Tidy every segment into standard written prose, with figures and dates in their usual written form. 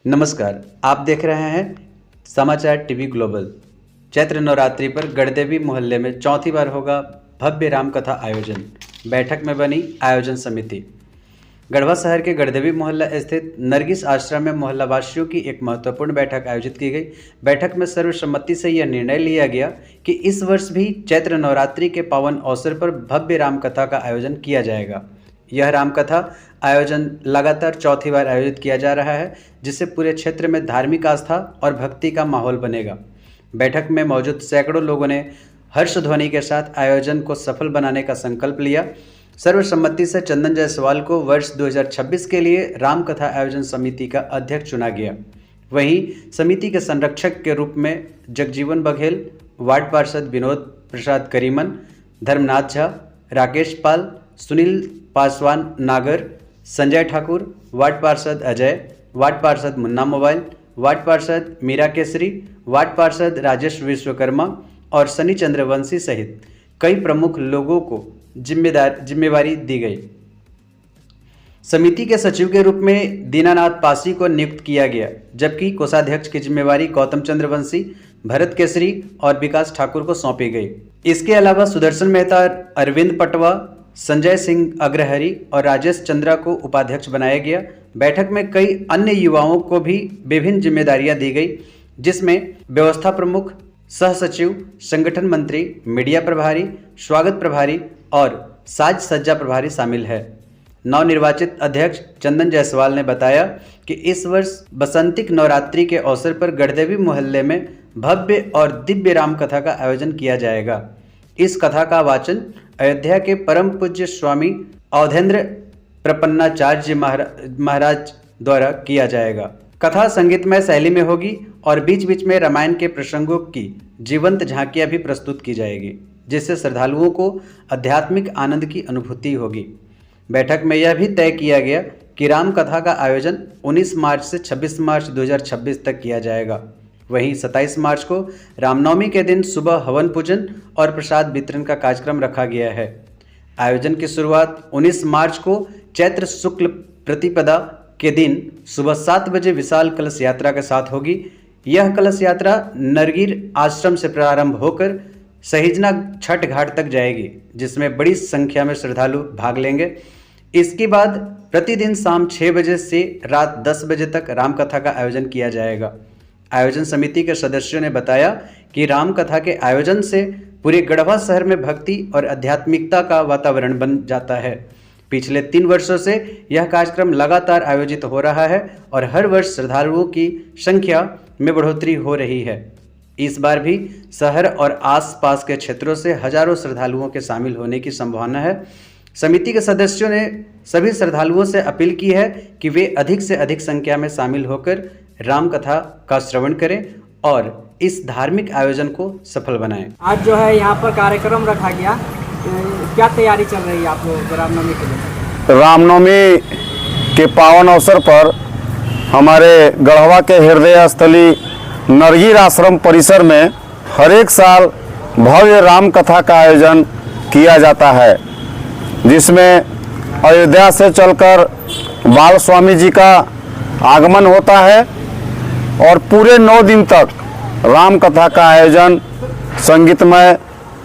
नमस्कार, आप देख रहे हैं समाचार टीवी ग्लोबल। चैत्र नवरात्रि पर गढ़देवी मोहल्ले में चौथी बार होगा भव्य रामकथा आयोजन। बैठक में बनी आयोजन समिति। गढ़वा शहर के गढ़देवी मोहल्ला स्थित नरगिस आश्रम में मोहल्ला वासियों की एक महत्वपूर्ण बैठक आयोजित की गई। बैठक में सर्वसम्मति से यह निर्णय लिया गया कि इस वर्ष भी चैत्र नवरात्रि के पावन अवसर पर भव्य रामकथा का आयोजन किया जाएगा। यह रामकथा आयोजन लगातार चौथी बार आयोजित किया जा रहा है, जिससे पूरे क्षेत्र में धार्मिक आस्था और भक्ति का माहौल बनेगा। बैठक में मौजूद सैकड़ों लोगों ने हर्ष ध्वनि के साथ आयोजन को सफल बनाने का संकल्प लिया। सर्वसम्मति से चंदन जायसवाल को वर्ष 2026 के लिए रामकथा आयोजन समिति का अध्यक्ष चुना गया। वहीं समिति के संरक्षक के रूप में जगजीवन बघेल, वार्ड पार्षद विनोद प्रसाद करीमन, धर्मनाथ झा, राकेश पाल, सुनील पासवान नागर, संजय ठाकुर, वार्ड पार्षद अजय, वार्ड पार्षद मुन्ना मोबाइल, वार्ड पार्षद मीरा केसरी, वार्ड पार्षद राजेश विश्वकर्मा और सनी चंद्रवंशी सहित कई प्रमुख लोगों को जिम्मेवारी दी गई। समिति के सचिव के रूप में दीनानाथ पासी को नियुक्त किया गया, जबकि कोषाध्यक्ष की जिम्मेवारी गौतम चंद्रवंशी, भरत केसरी और विकास ठाकुर को सौंपी गई। इसके अलावा सुदर्शन मेहता, अरविंद पटवा, संजय सिंह अग्रहरी और राजेश चंद्रा को उपाध्यक्ष बनाया गया। बैठक में कई अन्य युवाओं को भी विभिन्न जिम्मेदारियां दी गई, जिसमें व्यवस्था प्रमुख, सह सचिव, संगठन मंत्री, मीडिया प्रभारी, स्वागत प्रभारी और साज सज्जा प्रभारी शामिल है। नवनिर्वाचित अध्यक्ष चंदन जायसवाल ने बताया कि इस वर्ष बसंतिक नवरात्रि के अवसर पर गढ़देवी मोहल्ले में भव्य और दिव्य रामकथा का आयोजन किया जाएगा। इस कथा का वाचन अयोध्या के परम पूज्य स्वामी अवधेंद्र प्रपन्नाचार्य महाराज द्वारा किया जाएगा। कथा संगीतमय शैली में होगी और बीच बीच में रामायण के प्रसंगों की जीवंत झांकियां भी प्रस्तुत की जाएगी, जिससे श्रद्धालुओं को आध्यात्मिक आनंद की अनुभूति होगी। बैठक में यह भी तय किया गया कि राम कथा का आयोजन 19 मार्च से 26 मार्च 2026 तक किया जाएगा। वहीं 27 मार्च को रामनवमी के दिन सुबह हवन पूजन और प्रसाद वितरण का कार्यक्रम रखा गया है। आयोजन की शुरुआत 19 मार्च को चैत्र शुक्ल प्रतिपदा के दिन सुबह 7 बजे विशाल कलश यात्रा के साथ होगी। यह कलश यात्रा नरगिर आश्रम से प्रारंभ होकर सहिजना छठ घाट तक जाएगी, जिसमें बड़ी संख्या में श्रद्धालु भाग लेंगे। इसके बाद प्रतिदिन शाम 6 बजे से रात 10 बजे तक रामकथा का आयोजन किया जाएगा। आयोजन समिति के सदस्यों ने बताया कि रामकथा के आयोजन से पूरे गढ़वा शहर में भक्ति और आध्यात्मिकता का वातावरण बन जाता है। पिछले 3 वर्षों से यह कार्यक्रम लगातार आयोजित हो रहा है और हर वर्ष श्रद्धालुओं की संख्या में बढ़ोतरी हो रही है। इस बार भी शहर और आसपास के क्षेत्रों से हजारों श्रद्धालुओं के शामिल होने की संभावना है। समिति के सदस्यों ने सभी श्रद्धालुओं से अपील की है कि वे अधिक से अधिक संख्या में शामिल होकर रामकथा का श्रवण करें और इस धार्मिक आयोजन को सफल बनाएं। आज जो है यहाँ पर कार्यक्रम रखा गया, क्या तैयारी चल रही है आप लोग रामनवमी के लिए? रामनवमी के पावन अवसर पर हमारे गढ़वा के हृदय स्थली नरगिर आश्रम परिसर में हर एक साल भव्य राम कथा का आयोजन किया जाता है, जिसमें अयोध्या से चलकर बाल स्वामी जी का आगमन होता है और पूरे 9 दिन तक राम कथा का आयोजन संगीतमय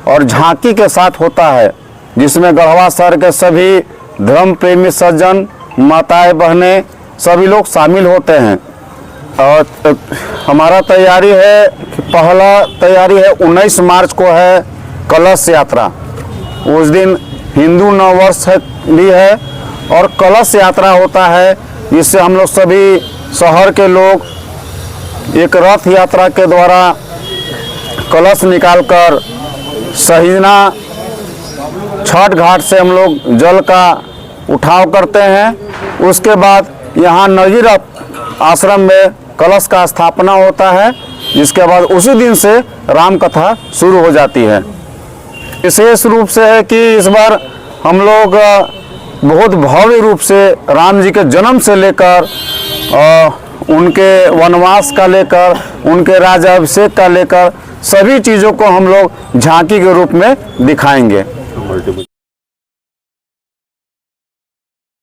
और झांकी के साथ होता है, जिसमें गढ़वा शहर के सभी धर्म प्रेमी सज्जन, माताएं, बहनें सभी लोग शामिल होते हैं। और हमारा तैयारी है, पहला तैयारी है 19 मार्च को है कलश यात्रा। उस दिन हिंदू नववर्ष भी है और कलश यात्रा होता है, जिससे हम लोग सभी शहर के लोग एक रथ यात्रा के द्वारा कलश निकालकर सहिजना छठ घाट से हम लोग जल का उठाव करते हैं। उसके बाद यहाँ नरगिर आश्रम में कलश का स्थापना होता है, जिसके बाद उसी दिन से राम कथा शुरू हो जाती है। विशेष रूप से है कि इस बार हम लोग बहुत भव्य रूप से राम जी के जन्म से लेकर उनके वनवास का लेकर, उनके राज्याभिषेक का लेकर सभी चीज़ों को हम लोग झांकी के रूप में दिखाएंगे।